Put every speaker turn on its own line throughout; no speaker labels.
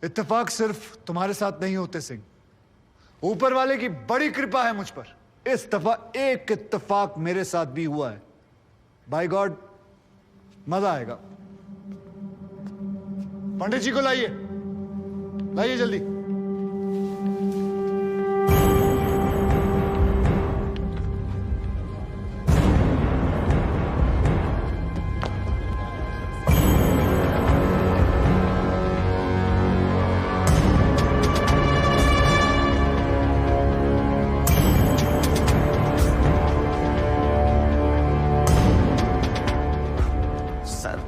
इत्तेफाक सिर्फ तुम्हारे साथ नहीं होते सिंह, ऊपर वाले की बड़ी कृपा है मुझ पर। इस दफा एक इत्तेफाक मेरे साथ भी हुआ है। बाय गॉड, मजा आएगा। पंडित जी को लाइए, लाइए जल्दी।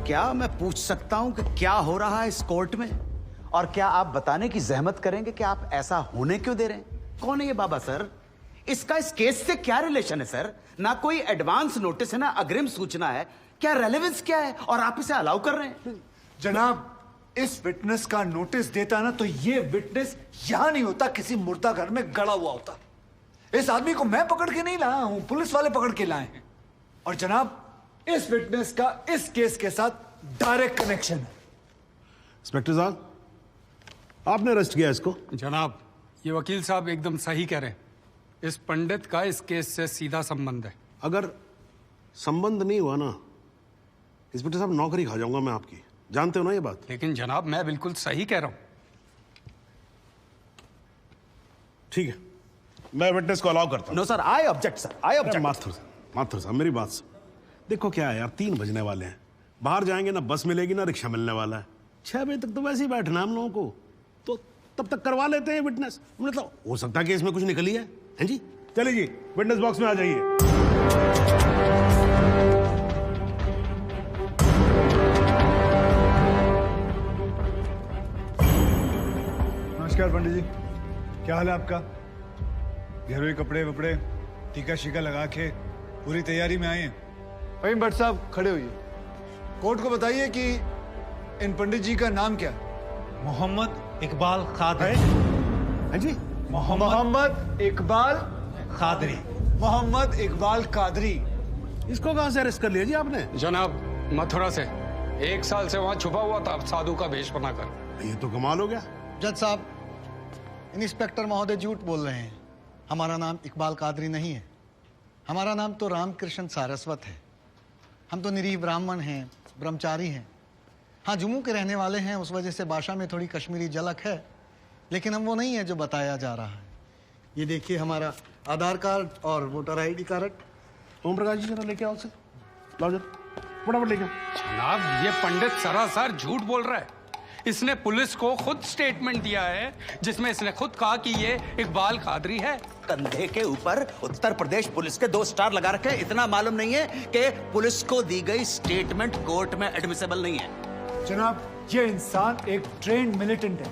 क्या मैं पूछ सकता हूं कि क्या हो रहा है इस कोर्ट में? और क्या आप बताने की जहमत करेंगे कि आप ऐसा होने क्यों दे रहे हैं? कौन है ये बाबा सर? इसका इस केस से क्या रिलेशन है सर? ना कोई एडवांस नोटिस है, ना अग्रिम सूचना है। क्या रेलेवेंस क्या है और आप इसे अलाउ कर रहे हैं?
जनाब, इस विटनेस का नोटिस देता ना तो ये विटनेस यहां नहीं होता, किसी मुर्दा घर में गड़ा हुआ होता। इस आदमी को मैं पकड़ के नहीं लाया हूं, पुलिस वाले पकड़ के लाए हैं। और जनाब, इस विटनेस का इस केस के साथ डायरेक्ट कनेक्शन है।
इंस्पेक्टर साहब, आपने अरेस्ट किया इसको?
जनाब, ये वकील साहब एकदम सही कह रहे हैं। इस पंडित का इस केस से सीधा संबंध है।
अगर संबंध नहीं हुआ ना, इंस्पेक्टर साहब, नौकरी खा जाऊंगा मैं आपकी। जानते हो ना ये बात?
लेकिन जनाब, मैं बिल्कुल सही कह रहा हूं।
ठीक है, मैं विटनेस को अलाउ करता हूं।
No sir, I object sir, I object.
Mathur साहब, मेरी बात सुन। देखो क्या है यार, 3 बजने वाले हैं, बाहर जाएंगे ना बस मिलेगी ना रिक्शा मिलने वाला है। 6 बजे तक तो वैसे ही बैठना हम लोगों को, तो तब तक करवा लेते हैं विटनेस। मतलब हो सकता है कि इसमें कुछ निकली है। हैं जी? चलिए जी, विटनेस बॉक्स में आ जाइए।
नमस्कार पंडित जी, क्या हाल है आपका? घरेलू कपड़े वपड़े, टीका शीका लगा के पूरी तैयारी में आए हैं। भाई भट्ट साहब, खड़े होइए। कोर्ट को बताइए कि इन पंडित जी का नाम क्या है?
मोहम्मद इकबाल कादरी।
हैं जी?
मोहम्मद इकबाल
कादरी।
मोहम्मद इकबाल कादरी।
इसको कहां से अरेस्ट कर लिया जी आपने?
जनाब, मथुरा से 1 साल से वहां छुपा हुआ था साधु का भेष बनाकर।
ये तो कमाल हो गया।
जज साहब, इंस्पेक्टर महोदय झूठ बोल रहे हैं। हमारा नाम इकबाल कादरी नहीं है, हमारा नाम तो रामकृष्ण सारस्वत है। हम तो निरीह ब्राह्मण हैं, ब्रह्मचारी हैं। हाँ, जम्मू के रहने वाले हैं, उस वजह से भाषा में थोड़ी कश्मीरी झलक है, लेकिन हम वो नहीं है जो बताया जा रहा है। ये देखिए हमारा आधार कार्ड और voter ID card.
Om Prakash ji, जरा लेके आओ से। लाओ जरा, फटाफट लेके आओ।
जनाब, ये पंडित सरासर झूठ बोल रहा है। इसने पुलिस को खुद स्टेटमेंट दिया है, जिसमें इसने खुद कहा कि ये इकबाल कादरी है।
कंधे के ऊपर उत्तर प्रदेश पुलिस के 2 स्टार लगा रखे। इतना मालूम नहीं है कि पुलिस को दी गई स्टेटमेंट कोर्ट में एडमिसेबल नहीं है।
जनाब, ये इंसान एक ट्रेन्ड मिलिटेंट है।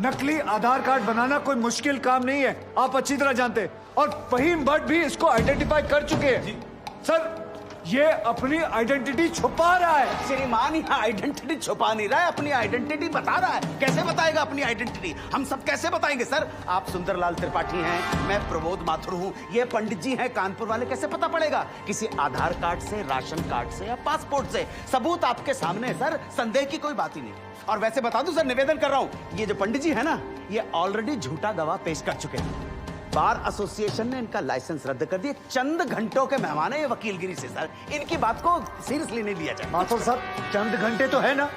नकली आधार कार्ड बनाना कोई मुश्किल काम नहीं है, आप अच्छी तरह जानते हैं। और फहीम भट्ट भी इसको आइडेंटिफाई कर चुके हैं। सर, ये अपनी आइडेंटिटी छुपा रहा है।
श्रीमान यहाँ आइडेंटिटी छुपा नहीं रहा है, अपनी आइडेंटिटी बता रहा है। कैसे बताएगा अपनी आइडेंटिटी? हम सब कैसे बताएंगे सर? आप सुंदरलाल त्रिपाठी हैं, मैं प्रबोध माथुर हूँ, ये पंडित जी हैं कानपुर वाले। कैसे पता पड़ेगा? किसी आधार कार्ड से, राशन कार्ड से या पासपोर्ट से। सबूत आपके सामने है सर, संदेह की कोई बात ही नहीं। और वैसे बता दूं सर, निवेदन कर रहा हूं, ये जो पंडित जी है ना, ये ऑलरेडी झूठा गवाह पेश कर चुके हैं। बार एसोसिएशन ने इनका लाइसेंस रद्द कर दिया। चंद घंटों के मेहमान है ये वकीलगिरी से सर, इनकी बात को सीरियसली नहीं लिया जाए।
माथुर साहब, चंद घंटे तो है ना,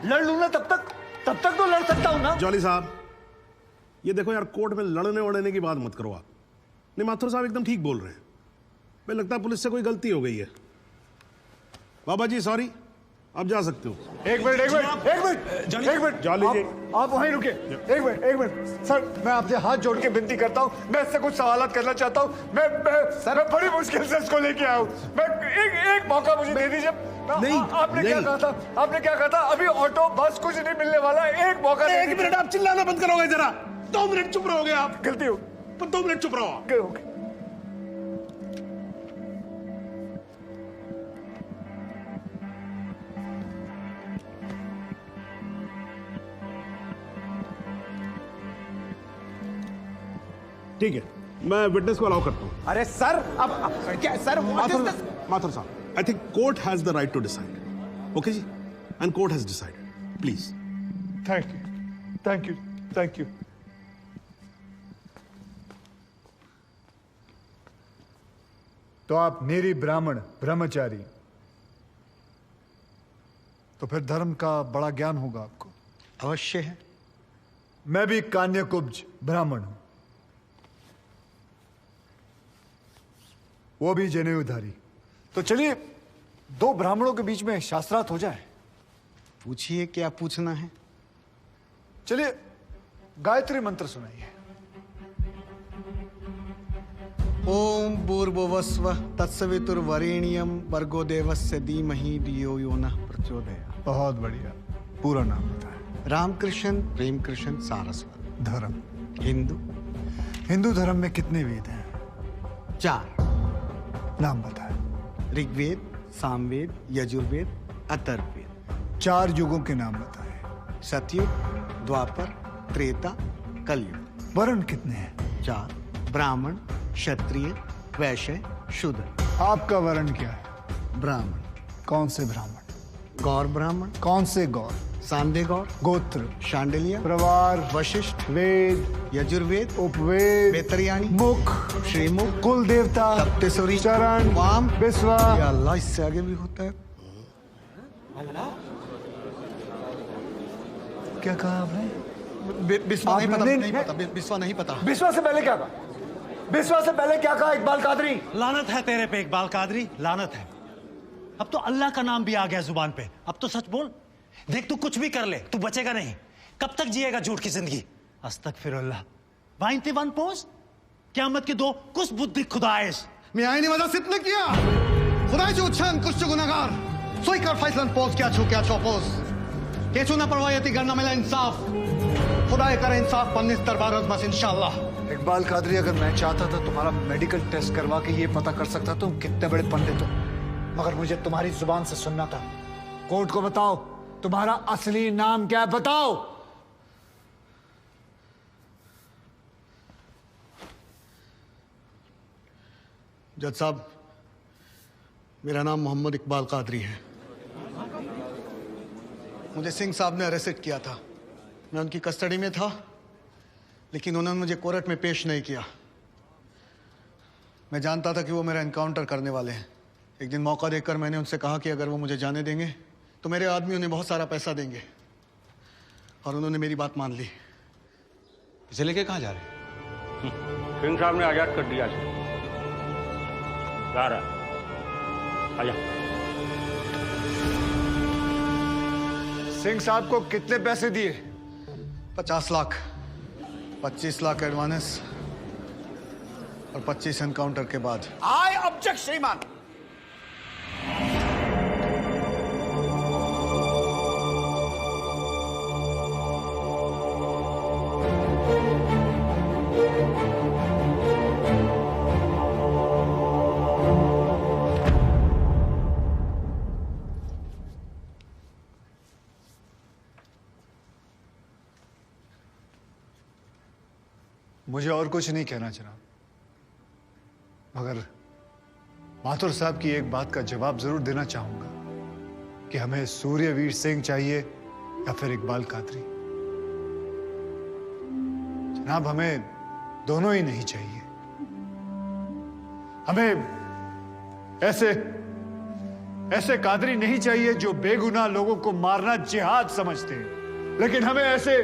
लड़ लूं ना तब तक तो लड़ सकता हूं ना।
जॉली साहब, ये देखो यार, कोर्ट में लड़ने वड़ने की बात मत करो आप। नहीं, माथुर साहब एकदम ठीक बोल रहे हैं। मुझे लगता है पुलिस से कोई गलती हो गई है। बाबा जी सॉरी, आप जा सकते हो।
एक मिनट
जॉली जी,
आप वहीं रुके। एक मिनट सर, मैं आपसे हाथ जोड़ के विनती करता हूँ, मैं इससे कुछ सवालात करना चाहता हूँ। मैं बड़ी मुश्किल से इसको लेके आया हूँ। मैं एक मौका मुझे दे दीजिए।
नहीं,
आपने क्या कहा था? आपने क्या कहा था? अभी ऑटो बस कुछ नहीं मिलने वाला है, एक मौका।
1 मिनट आप चिल्लाना बंद करोगे जरा? 2 मिनट चुप रहोगे आप?
गलती हो,
2 मिनट चुप रहो आप। ठीक है, मैं विटनेस को अलाउ करता हूं।
अरे सर, अब क्या सर?
माथुर साहब, I think court has the right to decide. Okay ji, and court has decided. Please.
Thank you, thank you. तो आप निरी ब्राह्मण ब्रह्मचारी, तो फिर धर्म का बड़ा ज्ञान होगा आपको।
अवश्य है।
मैं भी कान्यकुब्ज ब्राह्मण हूं, वो भी जनेऊधारी। तो चलिए दो ब्राह्मणों के बीच में शास्त्रार्थ हो जाए।
पूछिए, क्या पूछना है?
चलिए गायत्री मंत्र सुनाइए।
ओम भूर्भुवस्व तत्सवितुर्वरेण्यम भर्गो देवस्य धीमहि धियो यो नः प्रचोदयात्।
बहुत बढ़िया, पूरा नाम बताएं।
रामकृष्ण प्रेमकृष्ण सारस्वत।
धर्म?
हिंदू।
हिंदू धर्म में कितने वेद हैं?
4।
नाम बताएं।
ऋग्वेद, सामवेद, यजुर्वेद, अथर्ववेद।
4 युगों के नाम बताएं।
सतयुग, द्वापर, त्रेता, कलयुग।
वर्ण कितने हैं?
4। ब्राह्मण, क्षत्रिय, वैश्य, शूद्र।
आपका वर्ण क्या है?
ब्राह्मण।
कौन से ब्राह्मण?
गौर ब्राह्मण।
कौन से गौर?
सांदे गौर।
गोत्र?
शांडिल्य,
प्रवार?
वशिष्ठ,
वेद?
यजुर्वेद,
उपवेद?
बेतरियाणी,
मुख?
श्रीमुख,
कुल देवता?
सप्तसुरी,
चरण?
वाम,
विश्वा?
या अल्लाह, इससे आगे भी होता है।
क्या कहा आपने?
बिस्वा नहीं
आपने
पता,
नहीं-
नहीं पता, बिस्वा नहीं पता।
विश्वा से पहले क्या कहा? विश्वा से पहले क्या कहा इकबाल कादरी?
लानत है तेरे पे इकबाल कादरी, लानत है। अब तो अल्लाह का नाम भी आ गया जुबान पे। अब तो सच बोल। देख, तू कुछ भी कर ले, तू बचेगा नहीं। कब तक जिएगा झूठ की जिंदगी? अस्तगफिरुल्लाह। वाइंती वन पोस क़यामत के 2 कुछ बुद्धि खुदाइश।
मी आईने वाला सिद्ध किया खुदायचे उच्चारण कुछ गुनाहगार सोईकर फैसलन पोस क्या चोपोस केचू ना परवायती करना मिला इंसाफ खुदा करे इंसाफ पन्नीस दरबार बस इंशाल्लाह।
इकबाल कादरी, अगर मैं चाहता था तुम्हारा मेडिकल टेस्ट करवा के ये पता कर सकता तुम कितने बड़े पंडित हो, मगर मुझे तुम्हारी जुबान से सुनना था। कोर्ट को बताओ तुम्हारा असली नाम क्या है, बताओ।
जज साहब, मेरा नाम मोहम्मद इकबाल कादरी है। मुझे सिंह साहब ने अरेस्ट किया था। मैं उनकी कस्टडी में था, लेकिन उन्होंने मुझे कोर्ट में पेश नहीं किया। मैं जानता था कि वो मेरा एनकाउंटर करने वाले हैं। एक दिन मौका देकर मैंने उनसे कहा कि अगर वो मुझे जाने देंगे तो मेरे आदमी उन्हें बहुत सारा पैसा देंगे, और उन्होंने मेरी बात मान ली।
इसे लेके कहाँ जा रहे हैं?
सिंह साहब ने आजाद कर दिया इसे। जा रहा है, आजा।
सिंह साहब को कितने पैसे दिए?
50 लाख, 25 लाख एडवांस और 25 एनकाउंटर के बाद।
आई ऑब्जेक्ट श्रीमान।
मुझे और कुछ नहीं कहना जनाब, मगर माथुर साहब की एक बात का जवाब जरूर देना चाहूंगा कि हमें सूर्यवीर सिंह चाहिए या फिर इकबाल कादरी। जनाब, हमें दोनों ही नहीं चाहिए। हमें ऐसे कादरी नहीं चाहिए जो बेगुनाह लोगों को मारना जिहाद समझते हैं, लेकिन हमें ऐसे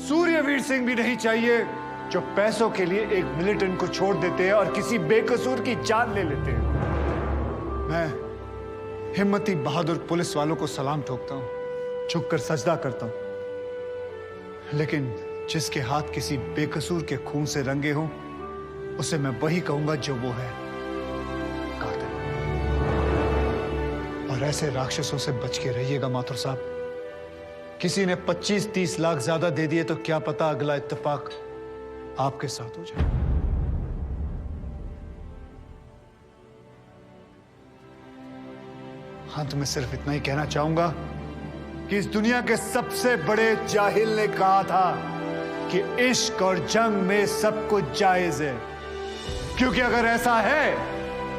सूर्यवीर सिंह भी नहीं चाहिए जो पैसों के लिए एक मिलिटेंट को छोड़ देते हैं और किसी बेकसूर की जान ले लेते हैं। मैं हिम्मती बहादुर पुलिस वालों को सलाम ठोकता हूं, झुककर सजदा करता हूं, लेकिन जिसके हाथ किसी बेकसूर के खून से रंगे हों, उसे मैं वही कहूंगा जो वो है, कातिल। और ऐसे राक्षसों से बच के रहिएगा माथुर साहब। किसी ने 25-30 लाख ज्यादा दे दिए तो क्या पता अगला इत्तेफाक आपके साथ हो जाए। अंत में सिर्फ इतना ही कहना चाहूंगा कि इस दुनिया के सबसे बड़े जाहिल ने कहा था कि इश्क और जंग में सब कुछ जायज है, क्योंकि अगर ऐसा है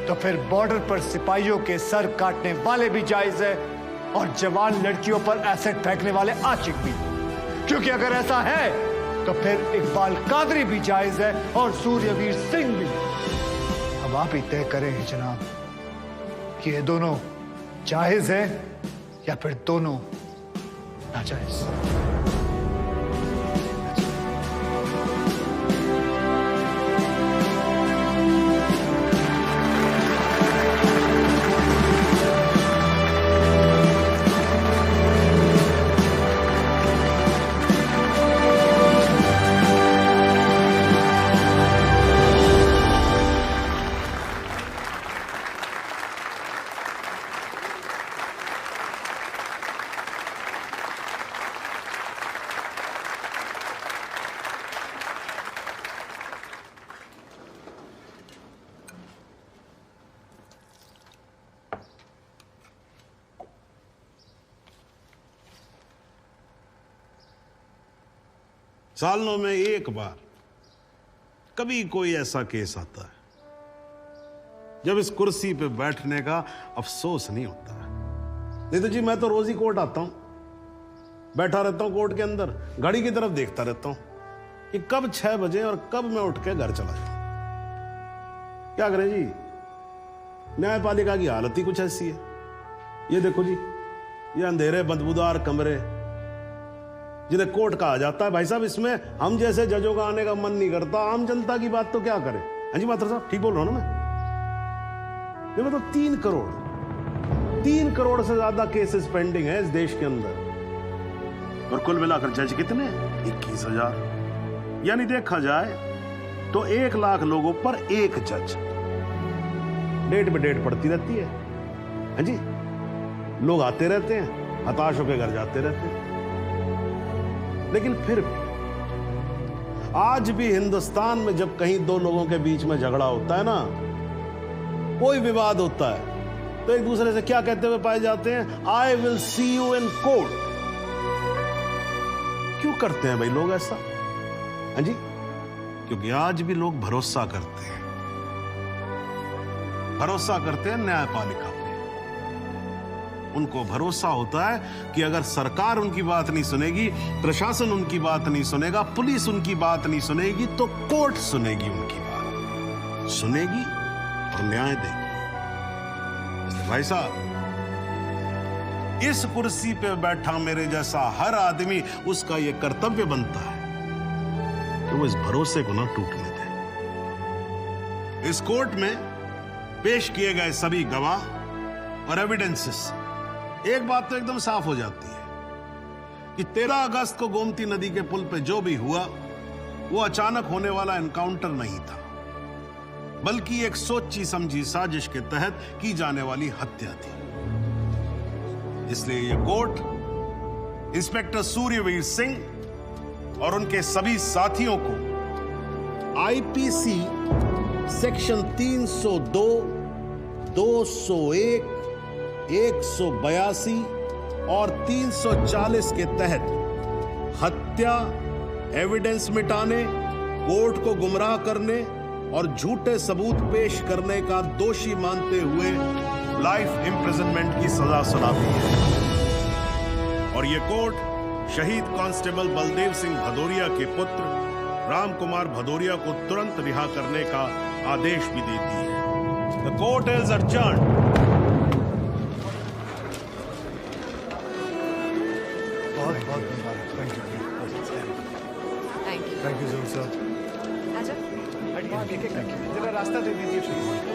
तो फिर बॉर्डर पर सिपाहियों के सर काटने वाले भी जायज है और जवान लड़कियों पर एसिड फेंकने वाले आशिक भी। क्योंकि अगर ऐसा है तो फिर इकबाल कादरी भी जायज है और सूर्यवीर सिंह भी। अब आप ही तय करें जनाब कि ये दोनों जायज है या फिर दोनों नाजायज।
सालों में एक बार कभी कोई ऐसा केस आता है जब इस कुर्सी पे बैठने का अफसोस नहीं होता है। नहीं तो जी मैं तो रोज ही कोर्ट आता हूं, बैठा रहता हूं कोर्ट के अंदर, घड़ी की तरफ देखता रहता हूं कि कब 6 बजे और कब मैं उठ के घर चला जाऊं। क्या करें जी, न्यायपालिका की हालत ही कुछ ऐसी है। ये देखो जी, ये अंधेरे बदबूदार कमरे जिन्हें कोर्ट कहा जाता है, भाई साहब इसमें हम जैसे जजों का आने का मन नहीं करता। आम जनता की बात तो क्या करें। हाँ जी मात्र साहब, ठीक बोल रहा हूं ना मैं? ये मतलब 3 करोड़ से ज्यादा केसेस पेंडिंग है इस देश के अंदर, और कुल मिलाकर जज कितने? 21,000। यानी देखा जाए तो 1 लाख लोगों पर 1 जज। डेट पे डेट पड़ती रहती है। हाँ जी, लोग आते रहते हैं, हताश होकर घर जाते रहते हैं। लेकिन फिर भी आज भी हिंदुस्तान में जब कहीं 2 लोगों के बीच में झगड़ा होता है ना, कोई विवाद होता है, तो एक दूसरे से क्या कहते हुए पाए जाते हैं? I will see you in court. क्यों करते हैं भाई लोग ऐसा? हाँ जी, क्योंकि आज भी लोग भरोसा करते हैं, न्यायपालिका पे। उनको भरोसा होता है कि अगर सरकार उनकी बात नहीं सुनेगी, प्रशासन उनकी बात नहीं सुनेगा, पुलिस उनकी बात नहीं सुनेगी, तो कोर्ट सुनेगी उनकी बात, सुनेगी और न्याय देगी। इसलिए भाई साहब, इस कुर्सी पे बैठा मेरे जैसा हर आदमी, उसका यह कर्तव्य बनता है कि वो इस भरोसे को ना टूटने दे। इस कोर्ट में पेश किए गए सभी गवाह और एविडेंसेस, एक बात तो एकदम साफ हो जाती है कि 13 अगस्त को गोमती नदी के पुल पे जो भी हुआ वो अचानक होने वाला एनकाउंटर नहीं था, बल्कि एक सोची समझी साजिश के तहत की जाने वाली हत्या थी। इसलिए यह कोर्ट इंस्पेक्टर सूर्यवीर सिंह और उनके सभी साथियों को आईपीसी सेक्शन 302, 201, 182 और 340 के तहत हत्या, एविडेंस मिटाने, कोर्ट को गुमराह करने और झूठे सबूत पेश करने का दोषी मानते हुए लाइफ इम्प्रिजनमेंट की सजा सुनाती है। और यह कोर्ट शहीद कांस्टेबल बलदेव सिंह भदौरिया के पुत्र राम कुमार भदौरिया को तुरंत रिहा करने का आदेश भी देती है। The court is adjourned.
बहुत थैंक यू सर।
आजा।
जरा रास्ता दे दीजिए।